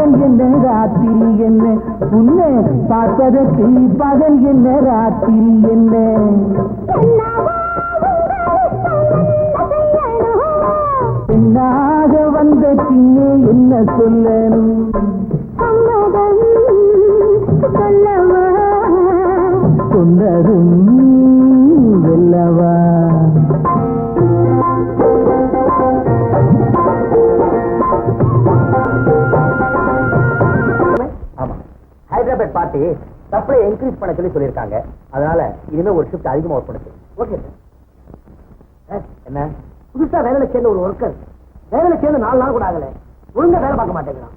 பகல் என்ன ராத்திரி என்ன உன்னை பார்ப்பதற்கு பகல் என்ன ராத்திரி என்ன பெண்ணாக வந்த பின்னே என்ன சொல்லணும் சொன்னதும் வெல்லவா ஹைதராபாத் பார்ட்டி சப்ளை இன்க்ரீஸ் பண்ண சொல்லியிருக்காங்க. அதனால இனிமே ஒரு ஷிஃப்ட் அதிகமா ஒர்க் பண்ணுது. Okay sir. என்ன புதுசா வேலையில சேர்ந்த ஒரு ஒர்க்கர் வேலையில சேர்ந்து 4 நாள் கூட ஆகல, ஒழுங்கா வேலை பார்க்க மாட்டேங்கிறான்.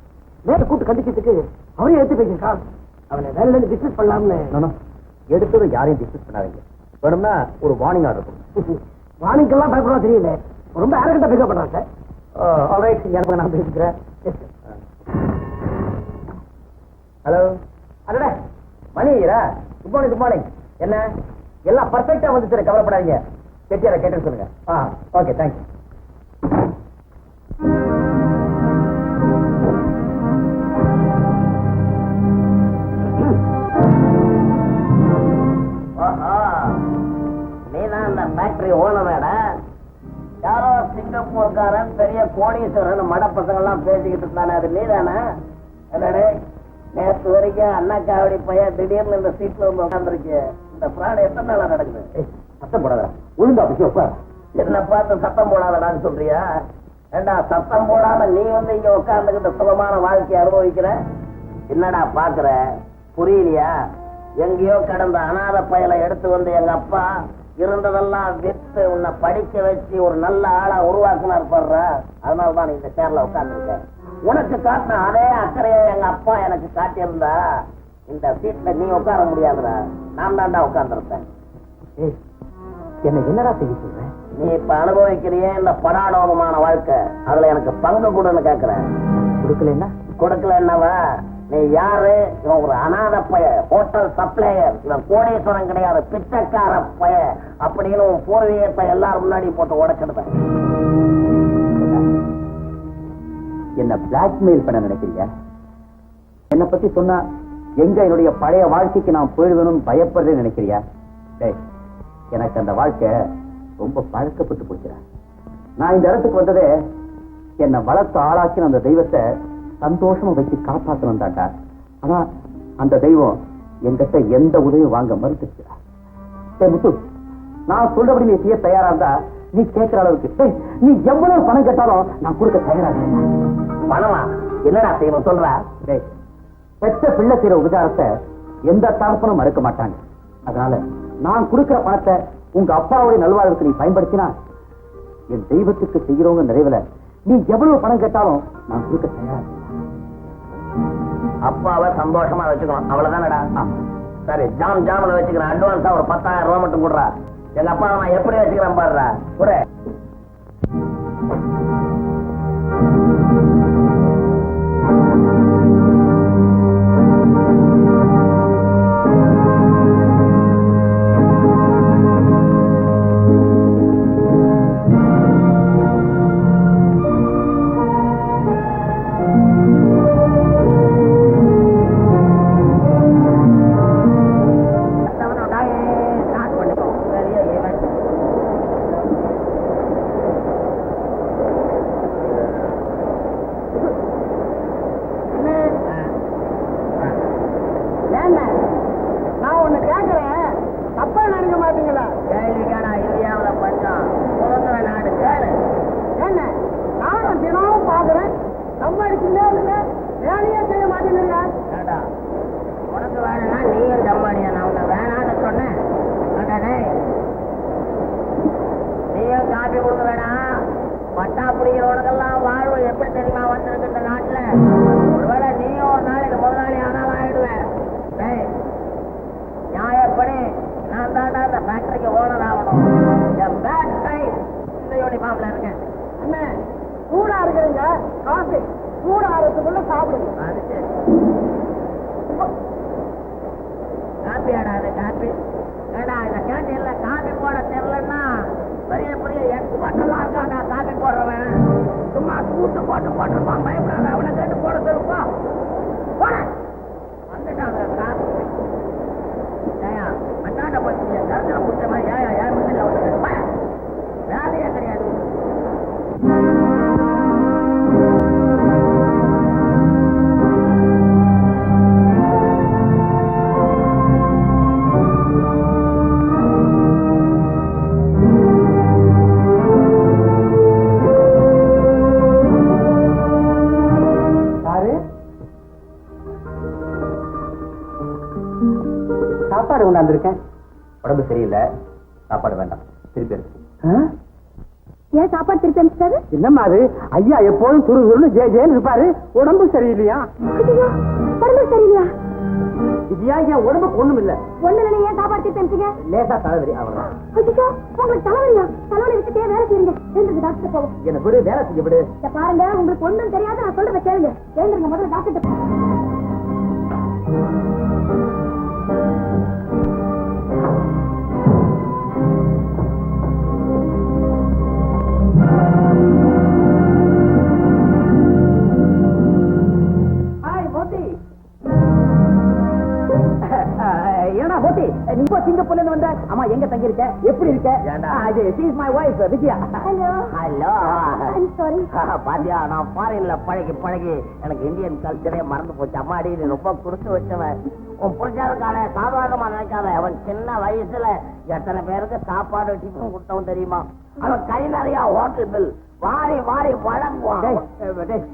நேற்று கூட்டு கண்டிக்கிறதுக்கு அவரையும் எடுத்து பேசியிருக்கான். அவனை வேலையில இருந்து டிஸ்மிஸ் பண்ணலாம்னு. எடுத்தது யாரையும் டிஸ்மிஸ் பண்ணாதீங்க. வேணும்னா ஒரு வார்னிங் ஆர்டர் இருக்கும். வார்னிங்கெல்லாம் பயப்படா தெரியல, ரொம்ப அரகண்டா பிக்கப் பண்றான் சார். ஆல்ரைட், எனக்கு நான் பேசிக்கிறேன். ஹலோ, அடட மணிரா, குட் மார்னிங். Good morning. என்ன எல்லாம் பர்ஃபெக்டா வந்து சார், கவலைப்படாதீங்க. கேட்டியாரா கேட்டேன்னு சொல்லுங்க. Okay, thank you. நீதான் அந்த ஃபேக்டரி ஓனரா? யாரோ சிங்கப்பூர்காரன் பெரிய கோடீஸ்வரன் மட பசங்க எல்லாம் பேசிக்கிட்டு இருந்தானே, அது நீதானே? என்னடே நேற்று வரைக்கும் அண்ணாக்காவடி பையன் திடீர்னு இந்த சீட்ல வந்து உட்காந்துருக்கு. இந்த பிராடு எத்தனை நாளா நடக்குது? சத்தம் போடாதா, ஒழுங்கா பிடிச்சப்பா. என்ன பார்த்து சத்தம் போடாதடான்னு சொல்றியா? ஏண்டா சத்தம் போடாம நீ வந்து இங்க உட்காந்துக்கிட்ட சுகமான வாழ்க்கையை அனுபவிக்கிற? என்னடா பாக்குற, புரியலையா? எங்கேயோ கடந்த அநாத பயலை எடுத்து வந்து எங்க அப்பா இருந்ததெல்லாம் வித்து உன்னை படிக்க வச்சு ஒரு நல்ல ஆளா உருவாக்குனார் பாடுற. அதனாலதான் நீ இந்த சேர்ல உட்காந்துருக்க. உனக்கு காட்டின அதே அக்கறையை எங்க அப்பா எனக்கு காட்டியிருந்தா இந்த சீட்ல நீ உட்கார முடியாதுடா. நான் தான்டா உட்கார்ந்துருப்பேன். என்ன என்னடா செய்ய சொல்ற? நீ இப்ப அனுபவிக்கிறியே இந்த படாடோகமான வாழ்க்கை, அதுல எனக்கு பங்கு கொடுன்னு கேக்குறேன். கொடுக்கலன்னா? கொடுக்கல என்னவா? நீ யாரு? இவன் ஒரு அநாத பய, ஹோட்டல் சப்ளையர். இவன் கோடீஸ்வரன் கிடையாது, பிச்சைக்கார பய அப்படின்னு உன் பூர்வீகத்தை எல்லாரும் முன்னாடி போட்டு உடைச்சிடுவேன். என்ன பிளாக்மெயில் பண்ண நினைக்கிறீங்க? என்னை பத்தி சொன்னா எங்க என்னுடைய பழைய வாழ்க்கைக்கு நான் போயிடுவேணும்னு பயப்படுறேன்னு நினைக்கிறியா? எனக்கு அந்த வாழ்க்கை ரொம்ப பழக்கப்பட்டு போச்சுறேன். நான் இந்த இடத்துக்கு வந்ததே என்னை வளர்த்து ஆளாக்கின அந்த தெய்வத்தை சந்தோஷமா வச்சு காப்பாற்றணும் தாண்டா. ஆனா அந்த தெய்வம் என்கிட்ட எந்த உதவியும் வாங்க மறுத்துச்சு. முத்து, நான் சொல்றபடி நீ செய்ய தயாரா இருந்தா நீ கேட்கிற அளவுக்கு நீ எவ்வளவு பணம் கேட்டாலும் நான் கொடுக்க தயாரா இருக்கேன். பணமா? என்னடா செய்யணும் சொல்ற? பெற்ற பிள்ளை செய்யற உபச்சாரத்தை எந்த தரப்பனும் மறுக்க மாட்டாங்க. அதனால நான் கொடுக்கிற பணத்தை உங்க அப்பாவுடைய நல்வாழ்வுக்கு நீ பயன்படுத்தினா என் தெய்வத்துக்கு செய்யறவங்க நிறைவுல நீ எவ்வளவு பணம் கேட்டாலும் நான் கொடுக்க தயாரா. அப்பாவை சந்தோஷமா வச்சுக்கணும், அவ்வளவுதானடா? சரி, ஜாமல வச்சுக்கிறேன். அட்வான்ஸா ஒரு 10,000 ரூபாய் மட்டும் கொடுறா. எங்க அப்பா நான் எப்படி வச்சுக்கிறேன் பாடுறா. கூட சும்மா கூட்டு போட்டு போட்டுருப்பான், பயப்படாத. அவனை கேட்டு போட சொல்லுப்பா. கொண்டாந்துருக்கேன். உடம்பு சரியில்லை, சாப்பாடு வேண்டாம், திருப்பி எடுத்து. ஏன் சாப்பாடு திருப்பி அனுப்பிச்சாரு? என்னம்மா அது? ஐயா எப்போதும் துரு ஜேன்னு இருப்பாரு, உடம்பு சரியில்லையா? உடம்பு சரியில்லையா? இது ஏன் உடம்புக்கு ஒண்ணும் இல்ல. ஒண்ணு இல்ல, ஏன் சாப்பாடு திருப்பி அனுப்பிச்சீங்க? லேசா தலைவலி, அவ்வளவுதான். உங்களுக்கு தலைவலியா? தலைவலி வச்சுட்டே வேலை செய்யுங்க. எழுந்திருங்க, டாக்டர் போவோம். என்ன விடு, வேலை செஞ்சு விடு. பாருங்க, உங்களுக்கு ஒண்ணும் தெரியாது, நான் சொல்றத கேளுங்க. எழுந்திருங்க, முதல்ல டாக்டர். சிங்கப்பூர்ல இருந்து வந்த அம்மா, எங்க தங்கி இருக்க? எப்படி இருக்க? விஜயா. ஹலோ. ஹலோ. சாரி. பாத்தியா, நான் ஃபாரின்ல பழகி பழகி எனக்கு இந்தியன் கல்ச்சரே மறந்து போச்சு. அம்மாடி, நீ ரொம்ப குடுத்து வச்சவன். உன் புரிஞ்சாருக்கான சாதாரணமா நினைக்காத. அவன் சின்ன வயசுல எத்தனை பேருக்கு சாப்பாடு டிஃபன் கொடுத்தவன் தெரியுமா? அவன் கை நிறைய ஹோட்டல் பில் வாரி வாரி வழங்குவான்.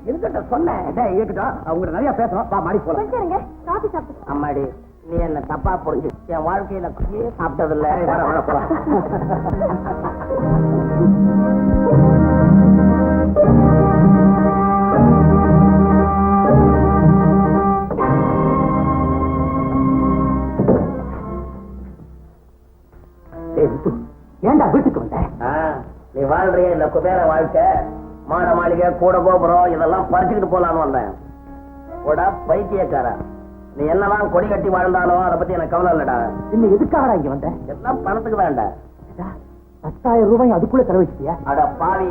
இருக்கட்டும், சொன்னேன். இருக்கட்டும், அவங்க நிறைய பேசணும். மாடி போலாம். காபி சாப்பிட்டு. அம்மாடி, நீ என்ன தப்பா புரிஞ்சு. என் வாழ்க்கையில சாப்பிட்டதில்ல. ஏண்டா வீட்டுக்கு வந்த? நீ வாழ்றிய இந்த குபேர வாழ்க்கை, மாட மாளிகை, கூட கோபுரம் இதெல்லாம் பறிச்சுக்கிட்டு போலான்னு வந்தேன். கூட பைத்தியக்கார, நீ என்னதான் கொடி கட்டி வாழ்ந்தாலும் அதை பத்தி எனக்கு கவலை இல்லடா. இன்னும் எதுக்காக இங்க வந்த? எல்லாம் பணத்துக்கு தான்டா. 10,000 ரூபாய் அதுக்குள்ள செலவழிச்சியா? அட பாவி,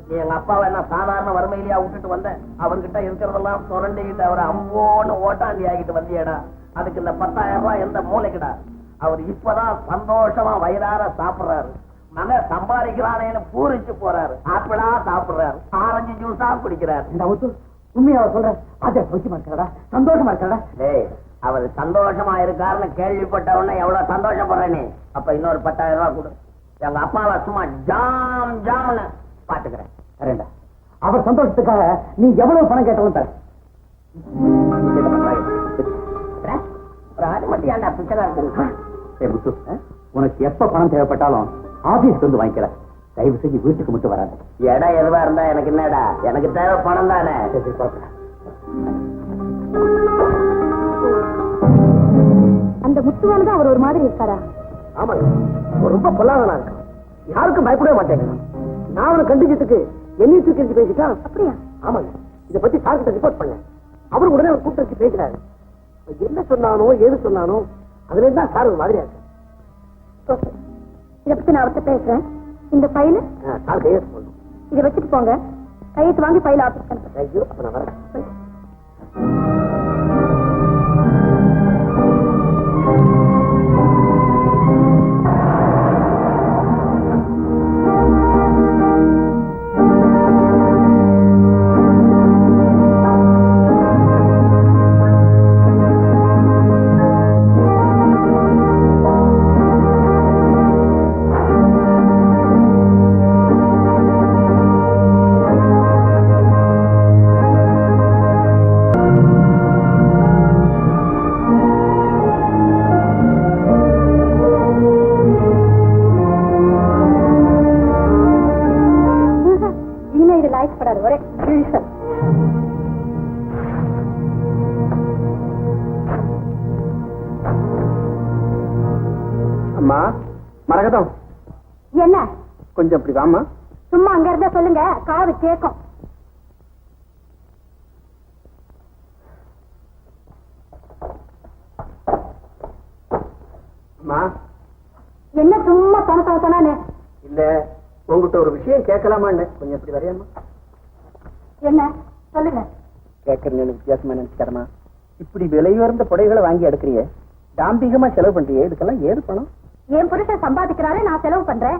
நீ எங்க அப்பாவை என்ன சாதாரண வறுமையிலேயா விட்டுட்டு வந்த? அவர்கிட்ட இருக்கிறதெல்லாம் சுரண்டிக்கிட்டு அவரை அம்போன்னு ஓட்டாண்டி ஆகிட்டு வந்தியடா. அதுக்கு இந்த 10,000 ரூபாய் எந்த மூளைக்குடா? அவர் இப்பதான் சந்தோஷமா வயிறார சாப்பிடுறாரு. மக சம்பாதிக்கிறானேன்னு பூரிச்சு போறாரு. ஆப்பிளா சாப்பிடுறாரு, ஆரஞ்சு ஜூஸா குடிக்கிறாரு. இந்த உண்மையா சொல்ற? அதை கொஞ்சமா இருக்கிறடா, சந்தோஷமா இருக்கிறடா. டேய், அவர் சந்தோஷமா இருக்காருன்னு கேள்விப்பட்ட உடனே எவ்வளவு சந்தோஷப்படுறேன்னு. அப்ப இன்னொரு 10,000 ரூபாய் கொடு. எங்க அப்பாவை சும்மா ஜாம் ஜாம்னு பாத்துக்கிறேன். சரிண்டா, அவர் சந்தோஷத்துக்காக நீ எவ்வளவு பணம் கேட்டாலும் தர. ஒரு ஆடு மட்டும் ஏன்டா பிச்சரா இருக்கு? உனக்கு எப்ப பணம் தேவைப்பட்டாலும் ஆபீஸ்க்கு வந்து வாங்கிக்கிறேன். தயவு செஞ்சு வீட்டுக்கு மட்டும் வராது. இடம் எதுவா இருந்தா எனக்கு என்னடா, எனக்கு தேவை பணம் தானே. அந்த முத்துவானதான் அவர் ஒரு மாதிரி இருக்காரா? ஆமாங்க, ரொம்ப பொல்லாதனா இருக்கான். யாருக்கும் பயப்படவே மாட்டேங்க. நான் அவனை கண்டிச்சதுக்கு என்னையும் தூக்கி பேசிட்டான். அப்படியா? ஆமாங்க, இதை பத்தி சார்கிட்ட ரிப்போர்ட் பண்ணேன். அவரு உடனே அவர் கூப்பிட்டு வச்சு பேசுறாரு. என்ன சொன்னானோ ஏது சொன்னானோ அதுல இருந்தா சார் ஒரு மாதிரியா இருக்கு. இதை பத்தி நான் அவர்கிட்ட பேசுறேன். இந்த ஃபைல் சார் கையெழுத்து போடணும். இதை வச்சுட்டு போங்க. கையெழுத்து வாங்கி ஃபைல் ஆபீஸ் அனுப்புறேன். தேங்க்யூ. அப்ப நான் வரேன். அம்மா மரகதம், என்ன கொஞ்சம் அப்படி வாமா. சும்மா அங்க இருந்தா சொல்லுங்க, காது கேட்கும். என்ன சும்மா தன இல்ல, உங்ககிட்ட ஒரு விஷயம் கேட்கலாமான்னு. கொஞ்சம் இப்படி வரையாமா. என்ன சொல்லுங்க. கேட்கறது வித்தியாசமா நினைச்சுக்கிறமா. இப்படி விலை உயர்ந்த புடைகளை வாங்கி எடுக்கிறிய, தாம்பிகமா செலவு பண்றியே, இதுக்கெல்லாம் ஏது பணம்? என் புருஷன் சம்பாதிக்கிறாரு, நான் செலவு பண்றேன்.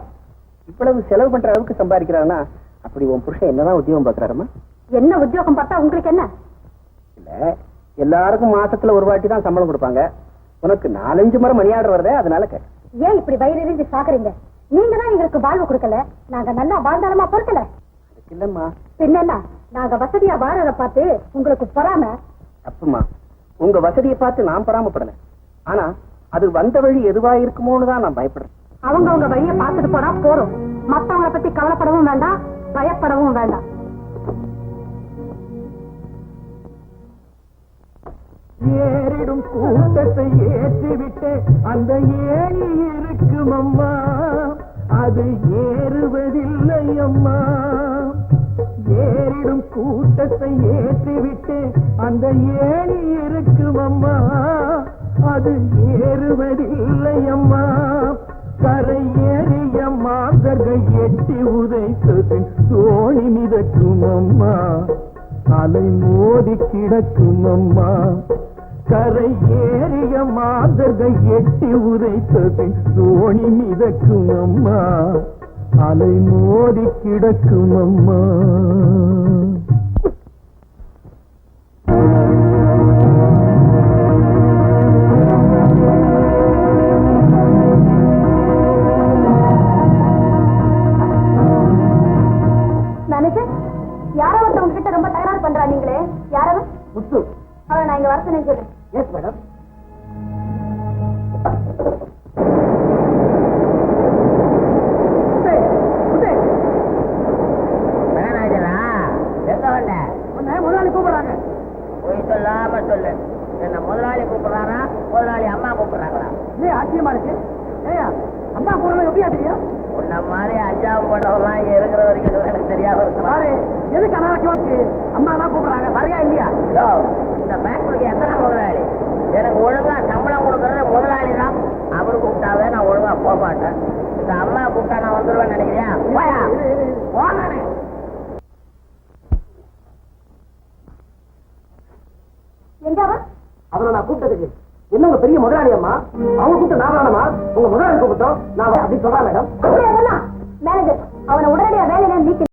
இவ்வளவு செலவு பண்ற அளவுக்கு சம்பாதிக்கிறாருன்னா அப்படி உன் புருஷன் என்னதான் உத்தியோகம் பாக்குறாருமா? என்ன உத்தியோகம் பார்த்தா உங்களுக்கு என்ன? இல்ல, எல்லாருக்கும் மாசத்துல ஒரு வாட்டி தான் சம்பளம் கொடுப்பாங்க. உனக்கு 4-5 முறை மணி ஆர்டர் வருதே, அதனால கேட்டேன். ஏன் இப்படி வயிறு எரிஞ்சு சாக்குறீங்க? நீங்க தான் எங்களுக்கு வாழ்வு கொடுக்கல, நாங்க நல்லா வாழ்ந்தாலுமா பொறுக்கல. இல்லம்மா, பின்னா நாங்க வசதியா வாழறத பார்த்து உங்களுக்கு பொறாம. தப்புமா. உங்க வசதியை பார்த்து நான் பொறாமப்படல. ஆனா அது வந்த வழி எதுவா இருக்குமோன்னு தான் நான் பயப்படுறேன். அவங்க வழியை பார்த்துட்டு போனா போறோம். மத்தவங்களை பத்தி கவலைப்படவும் வேண்டாம், பயப்படவும் வேண்டாம். ஏறிடும் கூட்டத்தை ஏற்றிவிட்டு அந்த ஏணி இருக்கும் அம்மா, அது ஏறுவதில்லை அம்மா. ஏறிடும் கூட்டத்தை ஏற்றிவிட்டு அந்த ஏணி இருக்கும் அம்மா, அது ஏறுவதில்லை அம்மா. கரை ஏறிய மாந்தர்கள் எட்டி உதைத்தது தோணி மிதக்கும் அம்மா, அலை மோதி கிடக்கும் அம்மா. கரை ஏறிய மாந்தர்கள் எட்டி உதைத்தது தோணி மிதக்கும் அம்மா, அலை மோதி கிடக்கும் அம்மா. மேனேஜர், யாரோ ஒருத்தவங்க கிட்ட ரொம்ப தகராறு பண்றா. நீங்களே யாரவன்? முத்து. அவளை நான் இங்க வர சொல்றேன். Yes madam. மேனேஜரா எங்க வந்த? முதலாளி கூப்பிடுறாங்க. போய் சொல்லாம சொல்லு. என்ன முதலாளி கூப்பிடுறாரா, முதலாளி அம்மா கூப்பிடுறாங்களா? இல்லையே, ஆச்சரியமா இருக்கு. ஏயா அம்மா கூப்பிடுறது எப்படியா தெரியும்? உன்ன மாதிரி அஞ்சாவது போட்டவெல்லாம் இங்க இருக்கிற வரைக்கும் எனக்கு தெரியாம பாரு, இருக்கு. எதுக்கு அனாவசியமாச்சு அம்மா தான் கூப்பிடுறாங்க. சரியா இல்லையா? இந்த பேங்க்ல எத்தனை முதலாளி? எனக்கு ஒழுங்கா சம்பளம் கொடுக்கறது முதலாளி தான். அவரு கூப்பிட்டாவே நான் ஒழுங்கா போக மாட்டேன். இந்த அம்மா கூப்பிட்டா நான் வந்துருவேன்னு நினைக்கிறியா? போயா போனானே. எங்க அவன்? அவரை நான் கூப்பிட்டதுக்கு என்ன உங்க பெரிய முதலாளி அம்மா, அவங்க கூப்பிட்டு நான் வேணாமா? உங்க முதலாளி கூப்பிட்டோம் நான் அப்படி சொல்றேன் மேடம். மேனேஜர், அவனை உடனடியா வேலையில நீக்கி